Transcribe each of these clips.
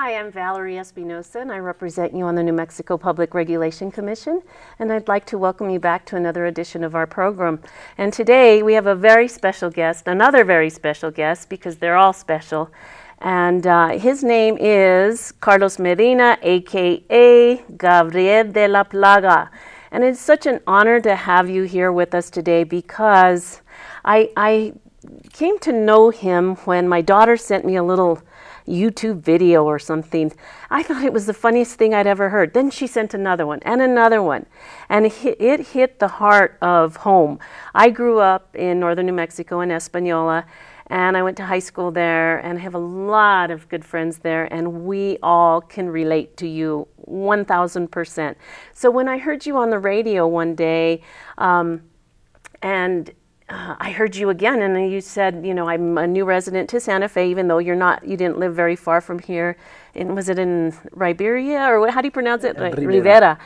Hi, I'm Valerie Espinosa, and I represent you on the New Mexico Public Regulation Commission, and I'd like to welcome you back to another edition of our program. And today we have a very special guest, another very special guest, because they're all special, and his name is Carlos Medina, a.k.a. Gabriel de la Plaga. And it's such an honor to have you here with us today because I came to know him when my daughter sent me a little YouTube video or something. I thought it was the funniest thing I'd ever heard. Then she sent another one and another one. And it hit the heart of home. I grew up in northern New Mexico in Española, and I went to high school there, and I have a lot of good friends there, and we all can relate to you 1000%. So when I heard you on the radio one day, I heard you again, and you said, you know, I'm a new resident to Santa Fe, even though you didn't live very far from here. And was it in Riberia, or how do you pronounce it? Rivera.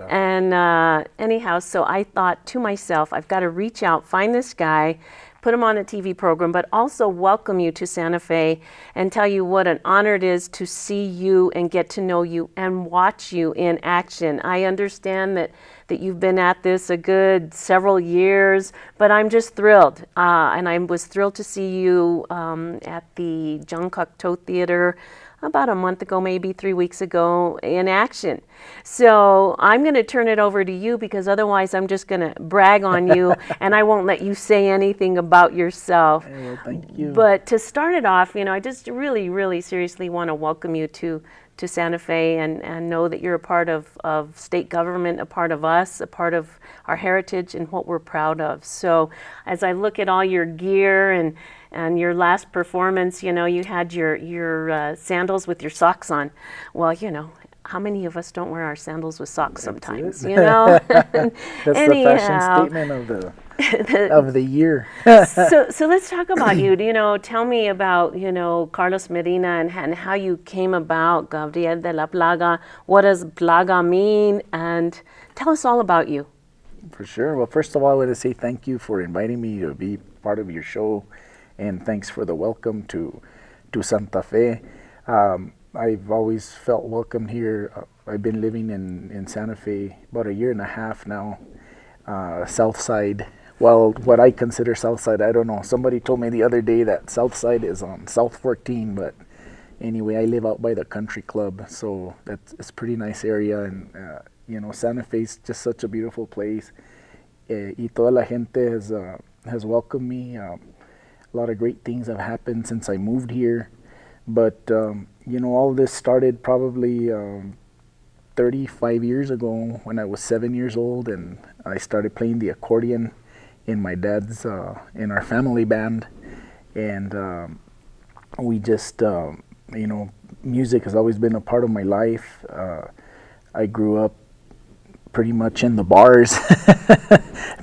And anyhow, so I thought to myself, I've got to reach out, find this guy, put him on a TV program, but also welcome you to Santa Fe and tell you what an honor it is to see you and get to know you and watch you in action. I understand that you've been at this a good several years, but I'm just thrilled. And I was thrilled to see you at the John Cocteau Theater about a month ago, maybe 3 weeks ago, in action. So I'm going to turn it over to you because otherwise I'm just going to brag on you and I won't let you say anything about yourself. Well, thank you. But to start it off, you know, I just really, really seriously want to welcome you to Santa Fe and know that you're a part of state government, a part of us, a part of our heritage and what we're proud of. So as I look at all your gear and your last performance, you know, you had your sandals with your socks on. Well, you know, how many of us don't wear our sandals with socks sometimes, you know? That's the fashion statement of the year. So let's talk about you. You know, tell me about, you know, Carlos Medina and how you came about, Gabriel de la Plaga. What does Plaga mean? And tell us all about you. For sure. Well, first of all, I want to say thank you for inviting me to be part of your show, and thanks for the welcome to Santa Fe. I've always felt welcome here. I've been living in Santa Fe about 1.5 years now, South Side. Well, what I consider South Side, I don't know. Somebody told me the other day that South Side is on South 14, but anyway, I live out by the country club, so it's a pretty nice area, and you know, Santa Fe is just such a beautiful place. Y toda la gente has welcomed me. A lot of great things have happened since I moved here, but you know, all this started probably 35 years ago when I was 7 years old, and I started playing the accordion in my dad's in our family band, and we just you know, music has always been a part of my life. I grew up pretty much in the bars,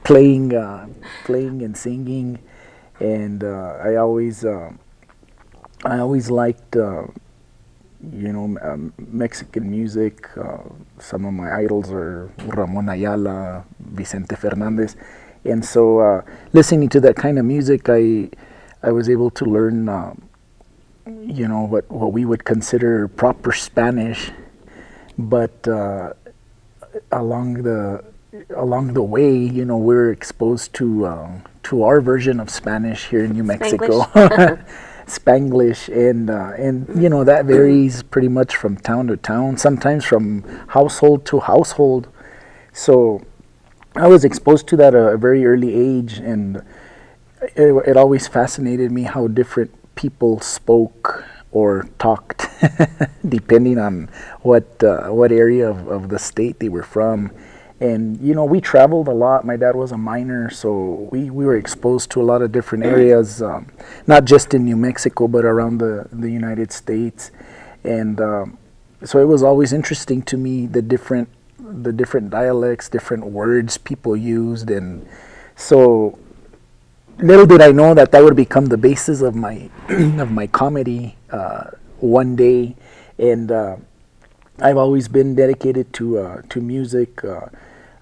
playing and singing, and I always liked you know, Mexican music. Some of my idols are Ramon Ayala, Vicente Fernandez, and so listening to that kind of music, I was able to learn you know, what we would consider proper Spanish, but along the way, you know, we're exposed to our version of Spanish here in New Mexico. Spanglish, and you know, that varies pretty much from town to town, sometimes from household to household. So I was exposed to that at a very early age, and it always fascinated me how different people spoke or talked depending on what area of the state they were from. And you know, we traveled a lot. My dad was a miner, so we were exposed to a lot of different areas, not just in New Mexico, but around the United States. And so it was always interesting to me, the different dialects, different words people used. And so little did I know that would become the basis of my of my comedy one day. And I've always been dedicated to music.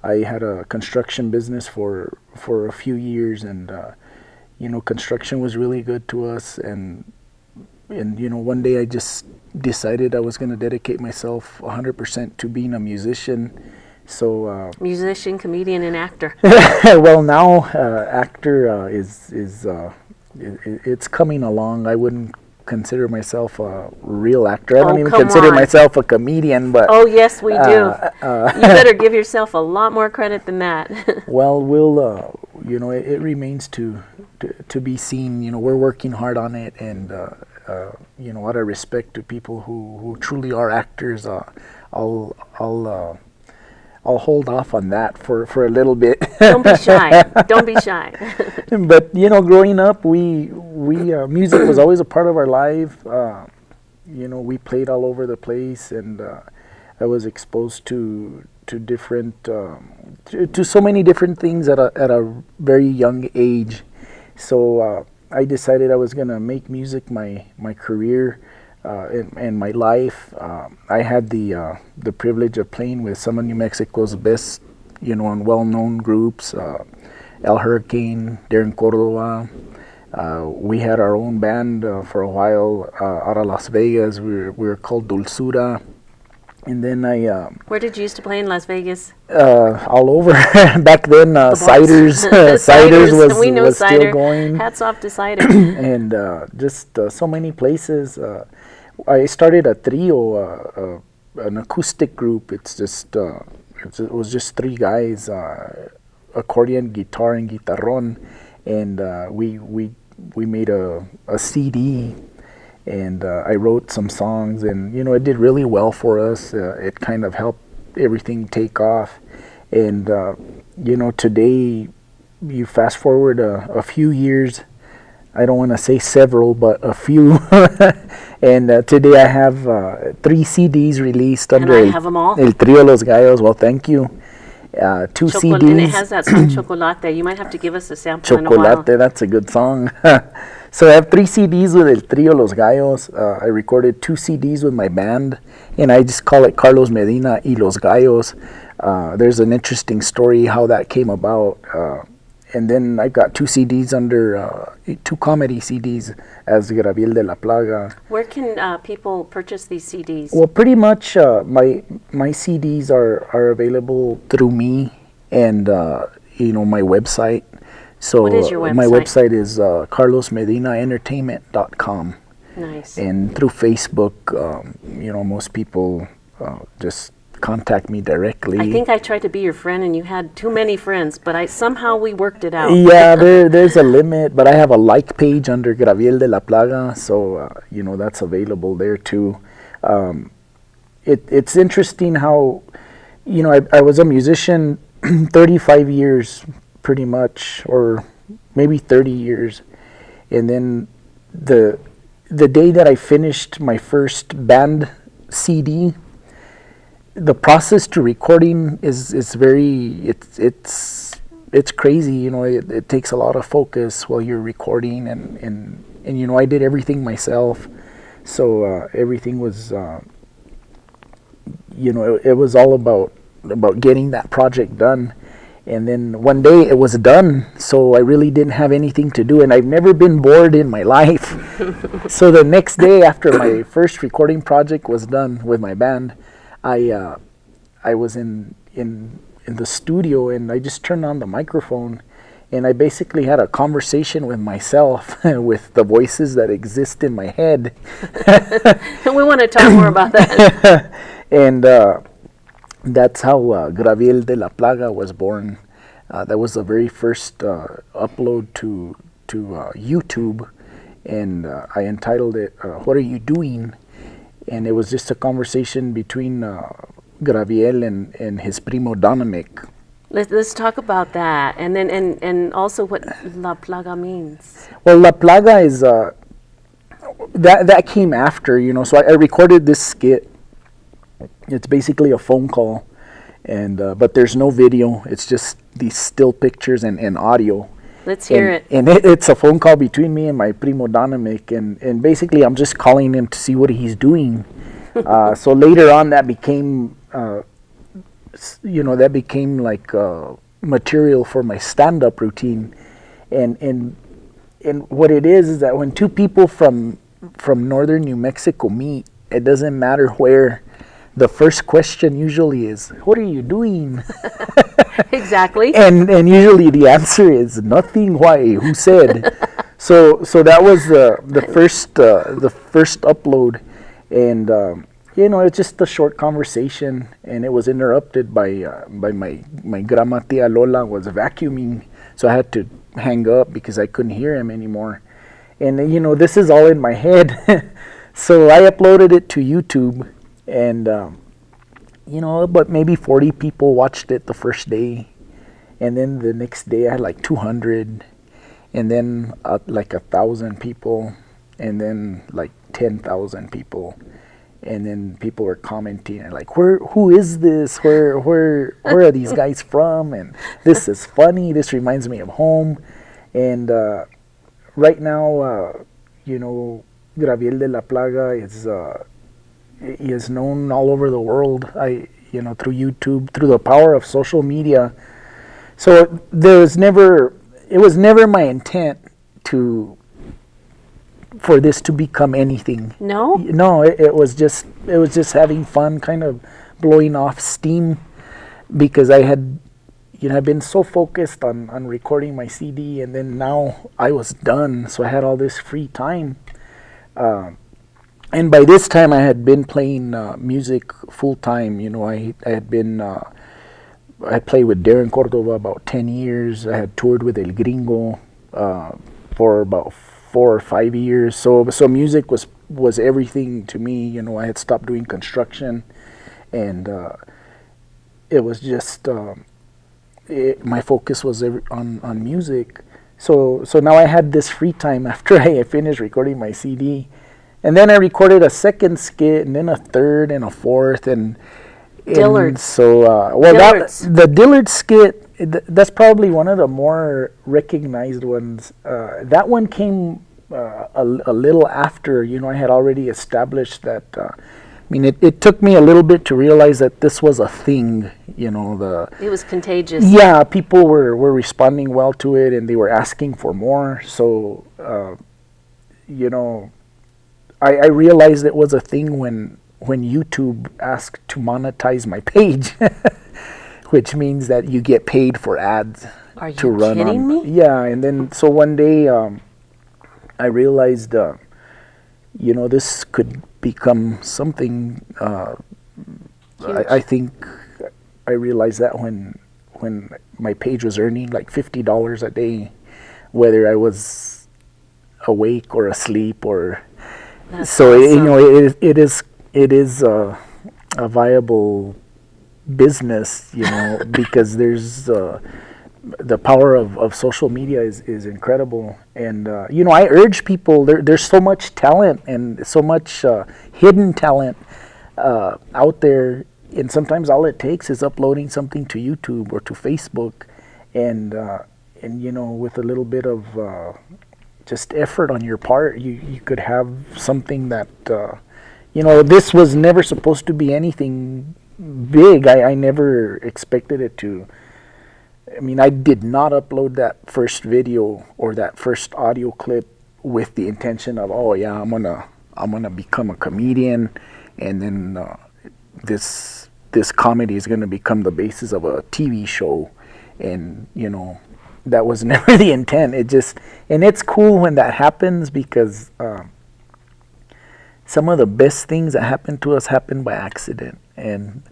I had a construction business for a few years, and you know, construction was really good to us. And and you know, one day I just decided I was going to dedicate myself 100% to being a musician. So musician, comedian, and actor. well, now actor it's coming along. I wouldn't consider myself a real actor. I don't even consider myself a comedian. But oh yes, we do. You better give yourself a lot more credit than that. well, we'll you know, it remains to be seen. You know, we're working hard on it, and you know, out of respect to people who truly are actors, I'll hold off on that for a little bit. Don't be shy. Don't be shy. But you know, growing up, we music was always a part of our life. You know, we played all over the place, and I was exposed to different to so many different things at a very young age. So I decided I was gonna make music my career. In my life, I had the privilege of playing with some of New Mexico's best, you know, and well-known groups, El Hurricane, Darren Cordova. We had our own band for a while out of Las Vegas. We were called Dulzura. And then where did you used to play in Las Vegas? All over. Back then, Ciders. Ciders was still going. Hats off to Cider. And just so many places. I started a trio, an acoustic group. It's just it was just three guys, accordion, guitar, and guitarron, and we made a CD, and I wrote some songs, and you know, it did really well for us. It kind of helped everything take off, and you know, today you fast forward a few years. I don't want to say several, but a few. And today I have 3 CDs released under El Trío Los Gallos. Well, thank you. 2 CDs. And it has that song Chocolate. You might have to give us a sample in a while. Chocolate, that's a good song. So I have 3 CDs with El Trío Los Gallos. I recorded 2 CDs with my band, and I just call it Carlos Medina y Los Gallos. There's an interesting story how that came about. And then I got 2 CDs under 2 comedy CDs as Gabriel de la Plaga. Where can people purchase these CDs? Well, pretty much my CDs are available through me and you know, my website. So what is your website? My website is carlosmedinaentertainment.com. Nice. And through Facebook, you know, most people just contact me directly. I think I tried to be your friend and you had too many friends, but somehow we worked it out. Yeah, there's a limit, but I have a like page under Gabriel de la Plaga, so you know, that's available there too. It's interesting how, you know, I was a musician 35 years pretty much, or maybe 30 years, and then the day that I finished my first band CD, the process to recording is very, it's crazy, you know. It takes a lot of focus while you're recording, and you know, I did everything myself, so everything was you know, it was all about getting that project done. And then one day it was done, so I really didn't have anything to do, and I've never been bored in my life. So the next day after my first recording project was done with my band, I was in the studio, and I just turned on the microphone, and I basically had a conversation with myself with the voices that exist in my head. We want to talk more about that. And that's how Gabriel de la Plaga was born. That was the very first upload to YouTube, and I entitled it "What Are You Doing?" And it was just a conversation between Gabriel and his primo Donamic. Let's talk about that, and then and also what La Plaga means. Well, La Plaga is that came after, you know. So I recorded this skit. It's basically a phone call, and but there's no video. It's just these still pictures and audio. Let's hear it. And it's a phone call between me and my primo Donamic, and basically I'm just calling him to see what he's doing. So later on, that became you know, that became like material for my stand-up routine, and what it is that when two people from from northern New Mexico meet, it doesn't matter where, the first question usually is, "What are you doing?" Exactly. and usually the answer is nothing. Why? Who said? So that was the first upload, and it's just a short conversation, and it was interrupted by my grandma tia Lola was vacuuming, so I had to hang up because I couldn't hear him anymore. And this is all in my head. So I uploaded it to YouTube, and but maybe 40 people watched it the first day, and then the next day I had like 200, and then like 1,000 people, and then like 10,000 people, and then people were commenting and like, who is this? Where are these guys from? And this is funny. This reminds me of home. And right now, Graviel de la Plaga is known all over the world. Through YouTube, through the power of social media. So it was never my intent for this to become anything. No? No, it was just having fun, kind of blowing off steam, because I had I've been so focused on recording my CD, and then now I was done, so I had all this free time. And by this time I had been playing music full time. I had been I played with Darren Cordova about 10 years. I had toured with El Gringo for about 4 or 5 years. So music was everything to me. I had stopped doing construction, and it was just my focus was on music. So now I had this free time after I finished recording my CD, and then I recorded a second skit, and then a third, and a fourth, and Dillard's. So the Dillard skit, that's probably one of the more recognized ones. That one came a little after. I had already established that. It took me a little bit to realize that this was a thing. It was contagious. Yeah, people were responding well to it, and they were asking for more. So, I realized it was a thing when YouTube asked to monetize my page, which means that you get paid for ads. Are you to run kidding me? Yeah, and then so one day I realized, this could become something. I think I realized that when my page was earning like $50 a day, whether I was awake or asleep or. That's so awesome. it is a viable business, because there's the power of social media is incredible. And I urge people, there's so much talent and so much hidden talent out there, and sometimes all it takes is uploading something to YouTube or to Facebook, and with a little bit of just effort on your part, you could have something that this was never supposed to be anything big. I never expected it to. I did not upload that first video or that first audio clip with the intention of, I'm gonna become a comedian, and then this comedy is gonna become the basis of a TV show, and that was never the intent. And it's cool when that happens, because some of the best things that happen to us happen by accident, and